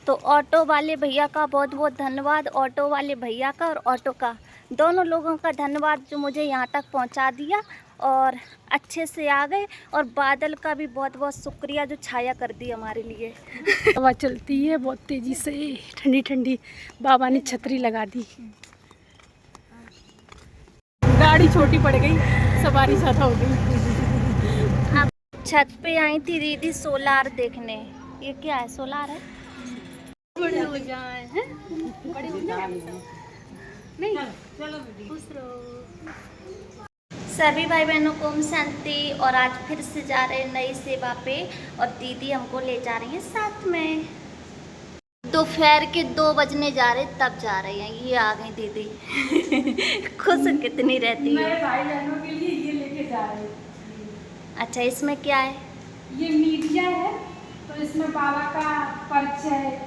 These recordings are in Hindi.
तो ऑटो वाले भैया का बहुत बहुत धन्यवाद, ऑटो वाले भैया का और ऑटो का, दोनों लोगों का धन्यवाद जो मुझे यहाँ तक पहुँचा दिया और अच्छे से आ गए। और बादल का भी बहुत बहुत शुक्रिया जो छाया कर दी हमारे लिए। हवा चलती है बहुत तेज़ी से, ठंडी ठंडी। बाबा ने छतरी लगा दी। गाड़ी छोटी पड़ गई, सवारी ज़्यादा हो गई। अब छत पे आई थी दीदी सोलार देखने। ये क्या है? सोलार है? बड़े हो जाए हैं, बड़े हो जाए नहीं, चलो खुश रहो। सभी भाई बहनों को ओम शांति। और आज फिर से जा रहे हैं नई सेवा पे और दीदी हमको ले जा रही हैं साथ में। दोपहर के 2 बजने जा रहे तब जा रहे हैं। ये आ गई दीदी। खुश कितनी रहती है। मेरे भाई बहनों के लिए ये लेके जा रहे हैं। अच्छा, इसमें क्या है? ये मीडिया है, तो इसमें बाबा का परिचय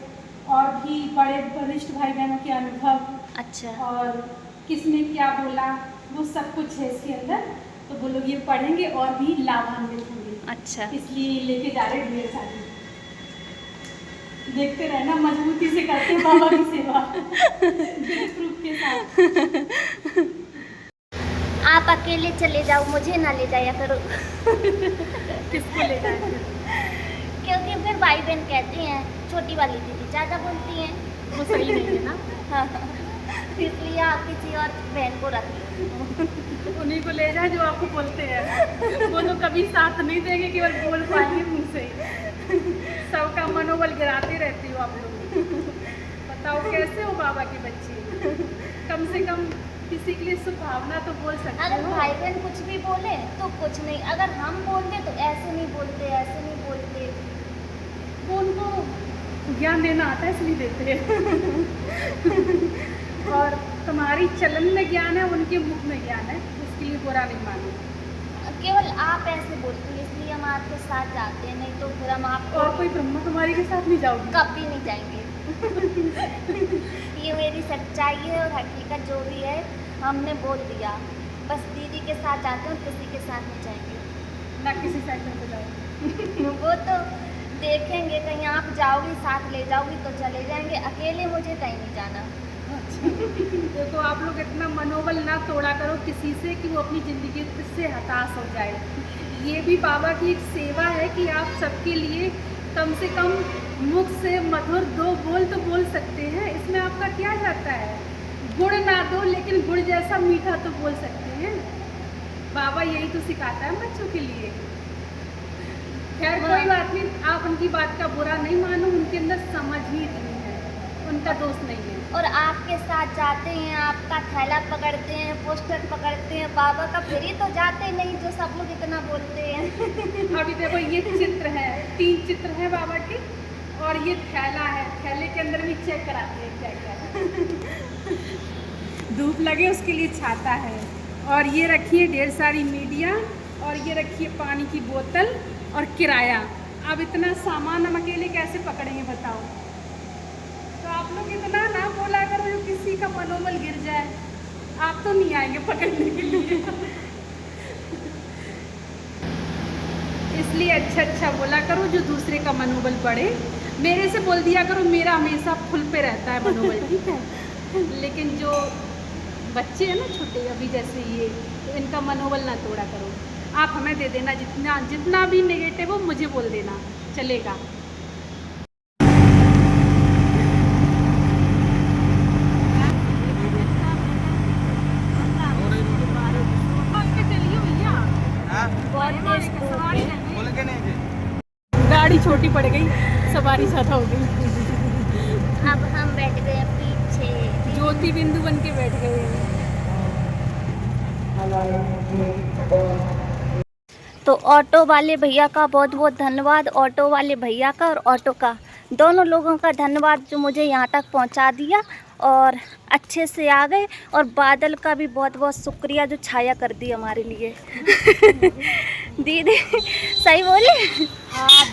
और भी बड़े वरिष्ठ भाई बहनों के अनुभव। अच्छा। और किसने क्या बोला वो सब कुछ है इसके अंदर। तो वो लोग ये पढ़ेंगे और भी लाभान्वित होंगे। अच्छा, इसलिए लेके जा रहे ढेर सारी। देखते रहना, मजबूती से करते हैं बाबा की सेवा। प्रूफ के साथ। आप अकेले चले जाओ, मुझे ना ले जाया करो। किसको ले जाए? क्योंकि फिर भाई बहन कहते हैं छोटी वाली दीदी ज़्यादा बोलती हैं। वो सही नहीं है ना। हाँ, इसलिए आप किसी और बहन को रख लो। उन्हीं को ले जाए जो आपको बोलते हैं। वो तो कभी साथ नहीं देंगे, केवल बोल पाएंगे मुँह से। सबका मनोबल गिराते रहती हो आप लोग। बताओ कैसे हो बाबा की बच्ची? कम से कम किसी के लिए सुभावना तो बोल सकते अगर हो। भाई बहन कुछ भी बोले तो कुछ नहीं, अगर हम बोलते तो ऐसे नहीं बोलते, ऐसे नहीं बोलते। वो उनको ज्ञान देना आता है इसलिए देते हैं। और तुम्हारी चलन में ज्ञान है, उनके मुख में ज्ञान है, उसके लिए बुरा नहीं मानो। केवल आप ऐसे बोलते हैं इसलिए हम आपके साथ जाते हैं, नहीं तो फिर हम आपको और कोई ब्रह्मा कुमारी के साथ नहीं जाओगे? कभी नहीं जाएंगे। ये मेरी सच्चाई है और हकीकत जो भी है हमने बोल दिया। बस दीदी के साथ जाते हैं, किसी के साथ नहीं जाएंगे। ना किसी सेक्टर पे जाओ। वो तो देखेंगे, कहीं आप जाओगी साथ ले जाओगी तो चले जाएंगे, अकेले मुझे कहीं नहीं जाना। देखो आप लोग इतना मनोबल ना तोड़ा करो किसी से कि वो अपनी ज़िंदगी से हताश हो जाए। ये भी बाबा की एक सेवा है कि आप सबके लिए कम से कम मुख से मधुर 2 बोल तो बोल सकते हैं। इसमें आपका क्या जाता है? गुड़ ना दो लेकिन गुड़ जैसा मीठा तो बोल सकते हैं। बाबा यही तो सिखाता है बच्चों के लिए। खैर कोई बात नहीं, आप उनकी बात का बुरा नहीं मानो, उनके अंदर समझ ही नहीं है, उनका दोष नहीं है। और आपके साथ जाते हैं, आपका थैला पकड़ते हैं, पोस्टर पकड़ते हैं बाबा का, फिर ही तो जाते नहीं जो सब लोग इतना बोलते हैं। अभी देखो ये चित्र है, 3 चित्र हैं बाबा के और ये थैला है। थैले के अंदर भी चेक कराते हैं क्या क्या है। धूप लगे उसके लिए छाता है। और ये रखिए ढेर सारी मीडिया और ये रखिए पानी की बोतल और किराया। अब इतना सामान हम अकेले कैसे पकड़ेंगे बताओ? तो आप लोग इतना ना बोला करो जो किसी का मनोबल गिर जाए। आप तो नहीं आएंगे पकड़ने के लिए। इसलिए अच्छा बोला करो जो दूसरे का मनोबल बढ़े। मेरे से बोल दिया करो, मेरा हमेशा फुल पे रहता है मनोबल, ठीक है? लेकिन जो बच्चे हैं ना छोटे, अभी जैसे ये, तो इनका मनोबल ना तोड़ा करो। आप हमें दे देना, जितना भी नेगेटिव हो मुझे बोल देना, चलेगा। गाड़ी छोटी पड़ गई, सवारी ज़्यादा हो गई। अब हम बैठ गए पीछे, ज्योति बिंदु बन के बैठ गए। तो ऑटो वाले भैया का बहुत बहुत धन्यवाद, ऑटो वाले भैया का और ऑटो का, दोनों लोगों का धन्यवाद जो मुझे यहाँ तक पहुँचा दिया और अच्छे से आ गए। और बादल का भी बहुत बहुत शुक्रिया जो छाया कर दी हमारे लिए। दीदी सही बोले? हाँ,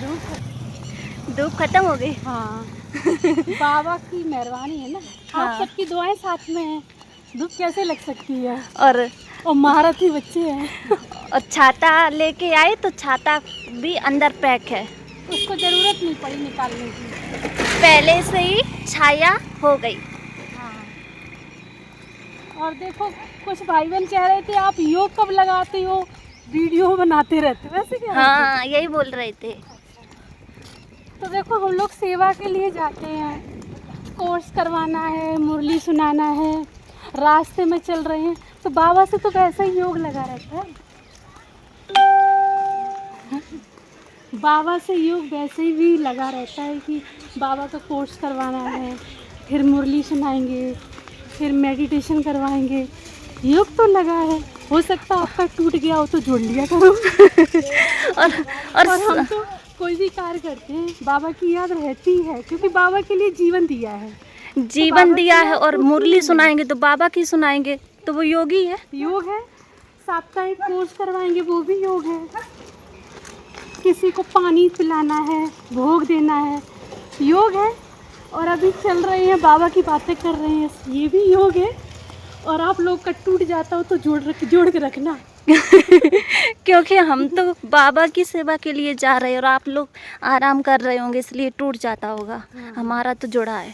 धूप खत्म हो गई। हाँ। बाबा की मेहरबानी है ना। हाँ। आप सबकी दुआएं साथ में हैं, धूप कैसे लग सकती है? और महारथी बच्चे हैं। और छाता लेके आए तो छाता भी अंदर पैक है, उसको ज़रूरत नहीं पड़ी निकालने की। पहले से ही छाया हो गई। हाँ। और देखो कुछ भाई बहन कह रहे थे आप योग कब लगाते हो, वीडियो बनाते रहते हो, वैसे क्या? हाँ, यही बोल रहे थे। तो देखो हम लोग सेवा के लिए जाते हैं, कोर्स करवाना है, मुरली सुनाना है, रास्ते में चल रहे हैं, तो बाबा से तो वैसा ही योग लगा रहता है। बाबा से योग वैसे ही भी लगा रहता है कि बाबा का कोर्स करवाना है, फिर मुरली सुनाएंगे, फिर मेडिटेशन करवाएंगे, योग तो लगा है। हो सकता है आपका टूट गया हो तो जोड़ लिया करो। और और हम तो कोई भी कार्य करते हैं बाबा की याद रहती है, क्योंकि बाबा के लिए जीवन दिया है। जीवन दिया है, और मुरली सुनाएंगे तो बाबा की सुनाएंगे, तो वो योगी है। योग है। साप्ताहिक कोर्स करवाएंगे, वो भी योग है। किसी को पानी पिलाना है, भोग देना है, योग है। और अभी चल रहे हैं बाबा की बातें कर रहे हैं, ये भी योग है। और आप लोग का टूट जाता हो तो जोड़ के रखना। क्योंकि हम तो बाबा की सेवा के लिए जा रहे हैं, और आप लोग आराम कर रहे होंगे, इसलिए टूट जाता होगा। हमारा तो जुड़ा है।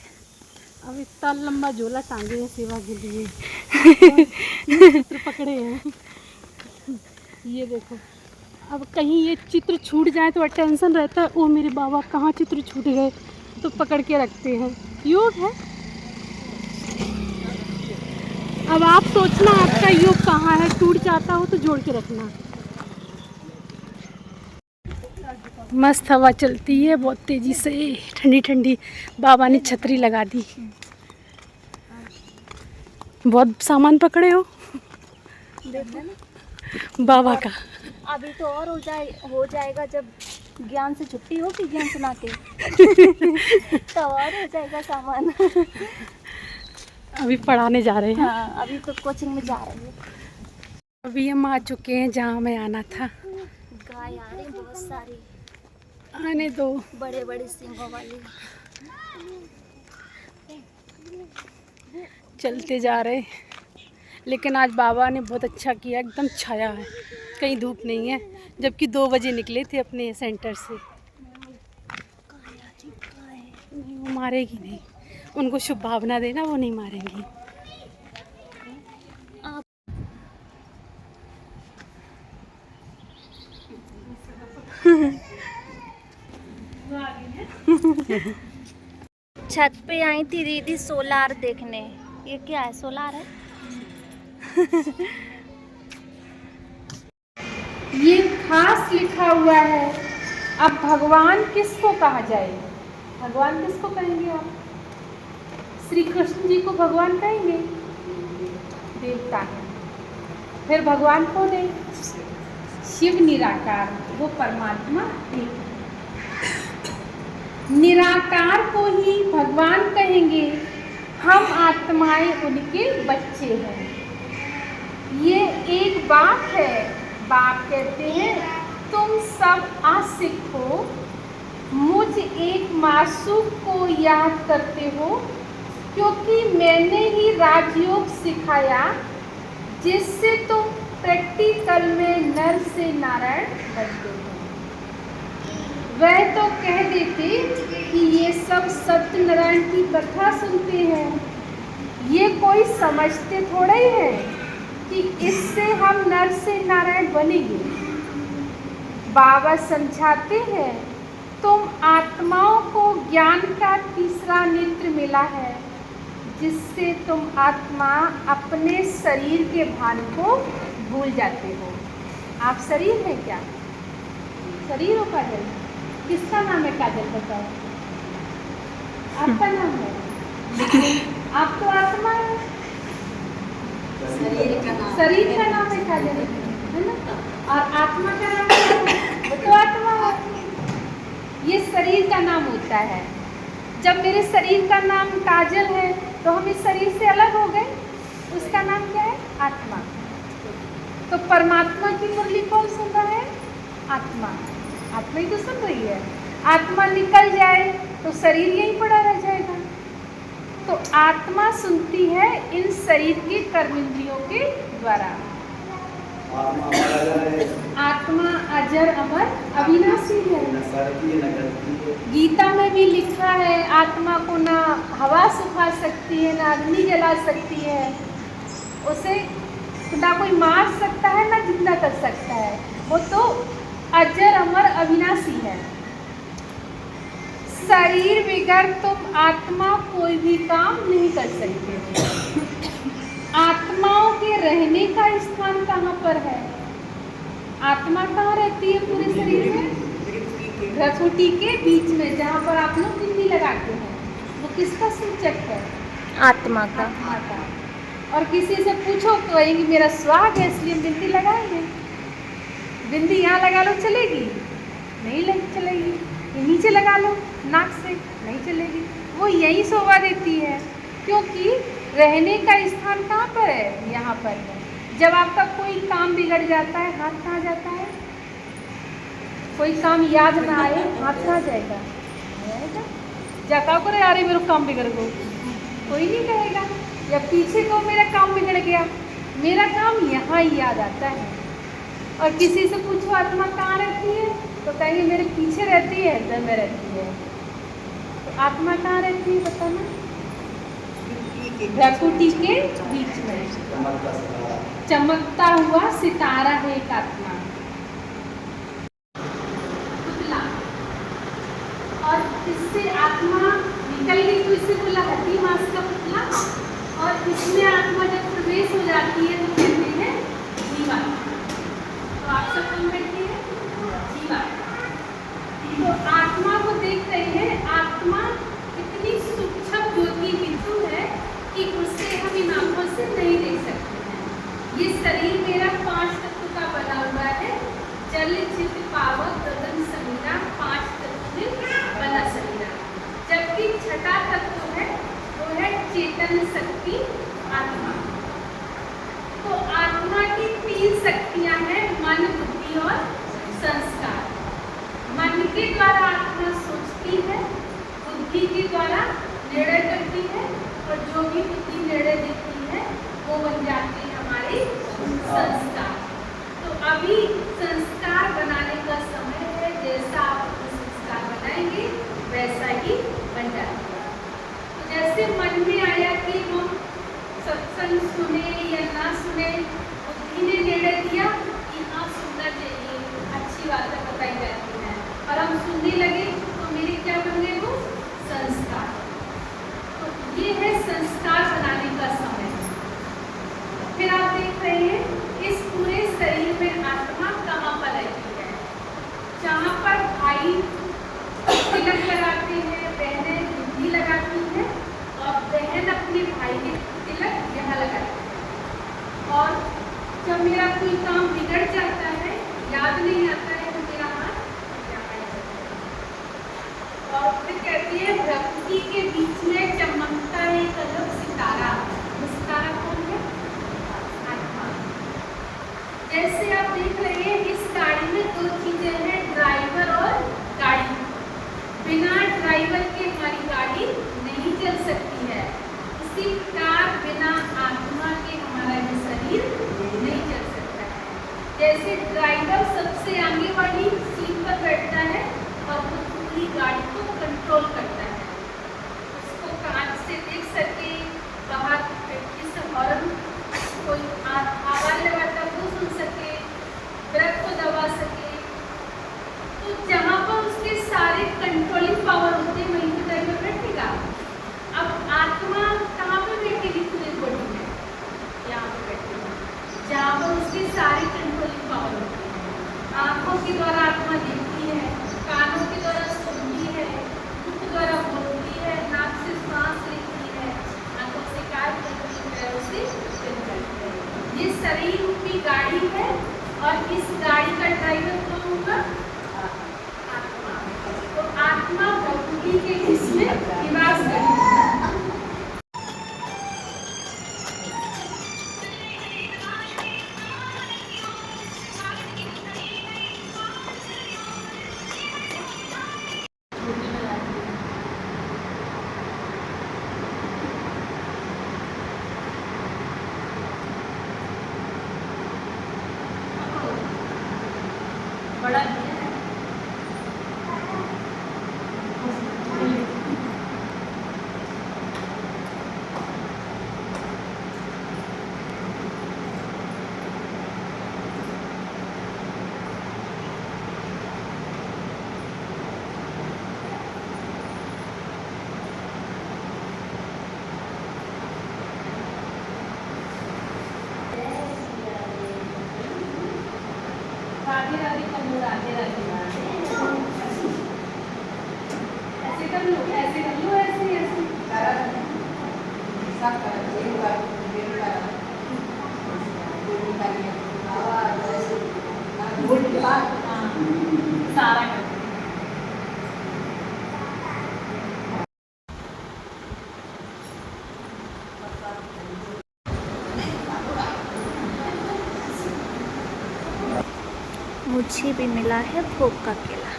अब इतना लंबा झोला टांगे हैं सेवा के लिए। ये चित्र पकड़े हैं, ये देखो। अब कहीं ये चित्र छूट जाए तो टेंशन रहता है, ओ मेरे बाबा कहाँ चित्र छूट गए, तो पकड़ के रखते हैं। योग है। अब आप सोचना आपका योग कहाँ है, टूट जाता हो तो जोड़ के रखना। मस्त हवा चलती है बहुत तेजी से, ठंडी ठंडी। बाबा ने छतरी लगा दी। बहुत सामान पकड़े हो बाबा का। अभी तो और हो जाएगा जब ज्ञान से छुट्टी होगी, ज्ञान सुना के तो और हो जाएगा सामान। अभी पढ़ाने जा रहे हैं। हाँ, अभी तो कोचिंग में जा रही है। अभी हम आ चुके हैं जहाँ हमें आना था। गाय आ रही बहुत सारी, आने दो। बड़े बड़े सींगों वाली। चलते जा रहे, लेकिन आज बाबा ने बहुत अच्छा किया, एकदम छाया है, कहीं धूप नहीं है। जबकि 2 बजे निकले थे अपने सेंटर से। नहीं, वो मारेगी नहीं, उनको शुभ भावना देना, वो नहीं मारेंगी। छत पे आई थी दीदी सोलार देखने। ये क्या है, सोलार है? ये खास लिखा हुआ है। अब भगवान किसको कहा जाए? भगवान किसको कहेंगे आप? श्री कृष्ण जी को भगवान कहेंगे? देवता है। फिर भगवान कौन है? शिव निराकार, वो परमात्मा एक। निराकार को ही भगवान कहेंगे। हम आत्माएं उनके बच्चे हैं। ये एक बात है। बाप कहते हैं तुम सब आज सीखो, मुझ एक मासूम को याद करते हो, क्योंकि मैंने ही राजयोग सिखाया, जिससे तुम प्रैक्टिकल में नर से नारायण बनते हो। वह तो कह देते कि ये सब सत्यनारायण की कथा सुनते हैं, ये कोई समझते थोड़ा ही है कि इससे हम नर से नारायण बनेंगे। बाबा समझाते हैं तुम आत्माओं को ज्ञान का तीसरा नेत्र मिला है, जिससे तुम आत्मा अपने शरीर के भान को भूल जाते हो। आप शरीर हैं क्या? शरीर हो काजल? किसका नाम है काजल, बताओ? आपका नाम है, लेकिन आप तो आत्मा है। शरीर का नाम है काजल, है ना? और आत्मा का नाम है, वो तो आत्मा है। ये शरीर का नाम होता है। जब मेरे शरीर का नाम काजल है तो हम इस शरीर से अलग हो गए, उसका नाम क्या है? आत्मा। तो परमात्मा की मुरली कौन सुन रहा है? आत्मा। आत्मा ही तो सुन रही है। आत्मा निकल जाए तो शरीर यहीं पड़ा रह जाएगा। तो आत्मा सुनती है इन शरीर के कर्मेंद्रियों के द्वारा। आत्मा अजर अमर अविनाशी है। न सड़ती है न गलती है। गीता में भी लिखा है आत्मा को ना हवा सुखा सकती है ना अग्नि जला सकती है, उसे ना कोई मार सकता है ना जिंदा कर सकता है, वो तो अजर अमर अविनाशी है। शरीर बिगड़ तुम आत्मा कोई भी काम नहीं कर सकते। आत्माओं के रहने का स्थान कहाँ पर है? आत्मा कहाँ रहती है पूरे शरीर में? भ्रकुटी के बीच में, जहाँ पर आप लोग बिंदी लगाते हैं, वो किसका सूचक है? आत्मा का। आत्मा का। और किसी से पूछो तो कहेंगे मेरा स्वाग है इसलिए हम बिंदी लगाएंगे। बिंदी यहाँ लगा लो चलेगी? नहीं चलेगी। ये नीचे लगा लो नाक से, नहीं चलेगी। वो यही शोभा देती है, क्योंकि रहने का स्थान कहाँ पर है? यहाँ पर है। जब आपका कोई काम बिगड़ जाता है, हाथ कहाँ जाता है? कोई काम याद ना आए, हाथ कहाँ जाएगा? जाता करे अरे मेरा काम बिगड़ गया, कोई नहीं कहेगा। या पीछे को मेरा काम बिगड़ गया, मेरा काम यहाँ ही याद आता है। और किसी से पूछो आत्मा कहाँ रहती है, तो कहेंगे मेरे पीछे रहती है, हृदय में रहती है। तो आत्मा कहाँ रहती है बताना? भ्रकुटी के बीच में चमकता हुआ सितारा है एक आत्मा। पुतला, और इससे आत्मा निकल गई तो इसे बोला हड्डी मांस का पुतला, और इसमें आत्मा जब प्रवेश हो जाती है तो कहते हैं जीवात्मा। तो आप सब कौन बैठी है? जीवात्मा। तो आत्मा को देख रहे हैं, आत्मा इतनी सूक्ष्म ज्योति बिंदु है कि उसे हम इन आंखों से नहीं देख सकते हैं। ये शरीर मेरा 5 तत्व का बना हुआ है, जल चित पावक गगन समीरा, 5 तत्व से बना शरीर। जबकि छठा तत्व है वो है चेतन शक्ति आत्मा। तो आत्मा की 3 शक्तियां हैं, मन बुद्धि और संस्कार। मन के द्वारा आत्मा सोचती है, बुद्धि के द्वारा निर्णय करती है, और जो भी बुद्धि निर्णय देती है वो बन जाते हैं हमारे संस्कार। तो अभी संस्कार बनाने का समय है, जैसा आप संस्कार बनाएंगे वैसा ही बन जाएगा। तो जैसे मन में आया कि हम सत्संग सुने या ना सुने, बुद्धि ने निर्णय दिया कि हाँ सुनना चाहिए, अच्छी बातें बताई जाती हैं, और हम सुनने लगे तो मेरे क्या बन गए वो संस्कार। तो ये है संस्कार बनाने का समय। फिर आप देख रहे हैं इस पूरे शरीर में आत्मा कहाँ पर रहती है? जहाँ पर भाई तिलक लगाते हैं, बहनें बिंदी लगाती हैं, और बहन अपने भाई के तिलक यहाँ लगाती है। और जब मेरा कोई काम बिगड़ जाता है, याद नहीं आता है, तो मेरा हाथ यहाँ जाता है। और फिर कहती है प्रकृति के बीच में चमकता है एक अलग सितारा। सितारा कौन है? आत्मा। जैसे आप देख रहे हैं इस गाड़ी में 2 चीजें हैं, ड्राइवर और गाड़ी। बिना ड्राइवर के हमारी गाड़ी नहीं चल सकती है। इसी प्रकार बिना आत्मा के हमारा ये शरीर नहीं चल सकता है। जैसे ड्राइवर सबसे आगे वाली सीट पर बैठता है और वो पूरी गाड़ी को कंट्रोल करता है, उसको कांच से देख सके, बाहर खिड़की से हॉर्न कोई आवाज लगाता वो सुन सके, ब्रेक को दबा सके। तो जहाँ पर उसके सारे कंट्रोलिंग पावर होते हैं वहीं पर ड्राइवर बैठेगा। अब आत्मा कहाँ पर बैठेगी पूरी बॉडी में? यहाँ पर बैठेगी, जहाँ पर उसके सारे कंट्रोलिंग पावर होते हैं। आँखों के द्वारा आत्मा देखती है, कानों के द्वारा सुनती है, मुख द्वारा बोलती है, नाक से सांस लेती है, आंखों से कार्य करती है, पैरों से चलती है। ये शरीर रूपी गाड़ी है, और इस गाड़ी का ड्राइवर कौन होगा? आत्मा। तो आत्मा प्रकृति के इसमें निवास करती है। मुझे भी मिला है भोग का केला।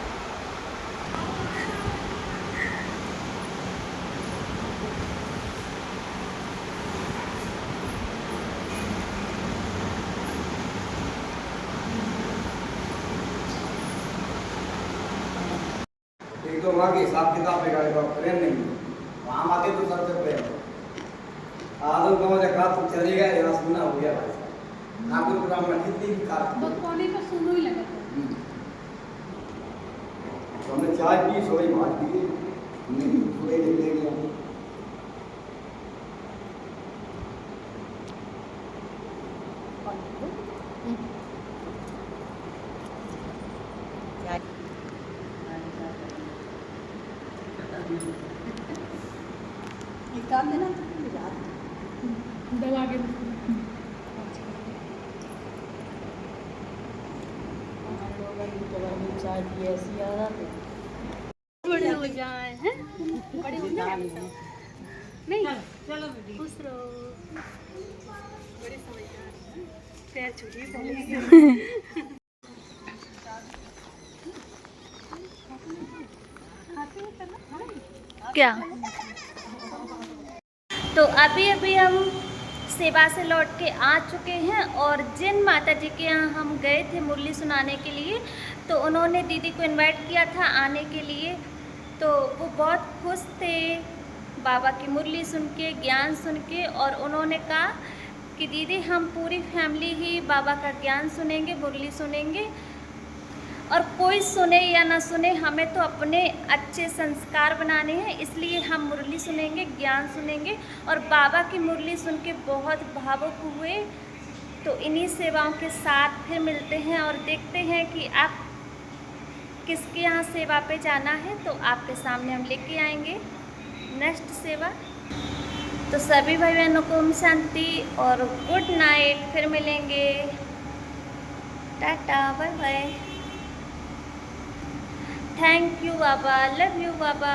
एक तो वहाँ के हिसाब किताब बिगाड़ेगा, प्रेम नहीं। वहाँ आते तो सबसे प्रेम। आदम का मुझे कहा तुम चले गए, यहाँ सुना हो गया भाई साहब। ना कोई प्रोग्राम में कितनी भी कार। बकवाने का सुनो ही लगा था। तो हमने चाय पी, सोई भात पी, पूरे दिन ले गया। निकाल देना दबा के चाय की ऐसी आदत है। बड़े हो जाए हैं, बड़े हो जाए नहीं, चलो खुश रहो, बड़े समझदार हैं। पैर छूटिए पहले। क्या तो अभी अभी हम सेवा से लौट के आ चुके हैं और जिन माता जी के यहाँ हम गए थे मुरली सुनाने के लिए, तो उन्होंने दीदी को इनवाइट किया था आने के लिए। तो वो बहुत खुश थे बाबा की मुरली सुन के, ज्ञान सुन के, और उन्होंने कहा कि दीदी हम पूरी फैमिली ही बाबा का ज्ञान सुनेंगे, मुरली सुनेंगे, और कोई सुने या ना सुने हमें तो अपने अच्छे संस्कार बनाने हैं, इसलिए हम मुरली सुनेंगे, ज्ञान सुनेंगे। और बाबा की मुरली सुन के बहुत भावुक हुए। तो इन्हीं सेवाओं के साथ फिर मिलते हैं और देखते हैं कि आप किसके यहाँ सेवा पे जाना है, तो आपके सामने हम लेके आएंगे नेक्स्ट सेवा। तो सभी भाई बहनों को ओम शांति और गुड नाइट। फिर मिलेंगे, tata, bye bye. Thank you बाबा, लव यू बाबा।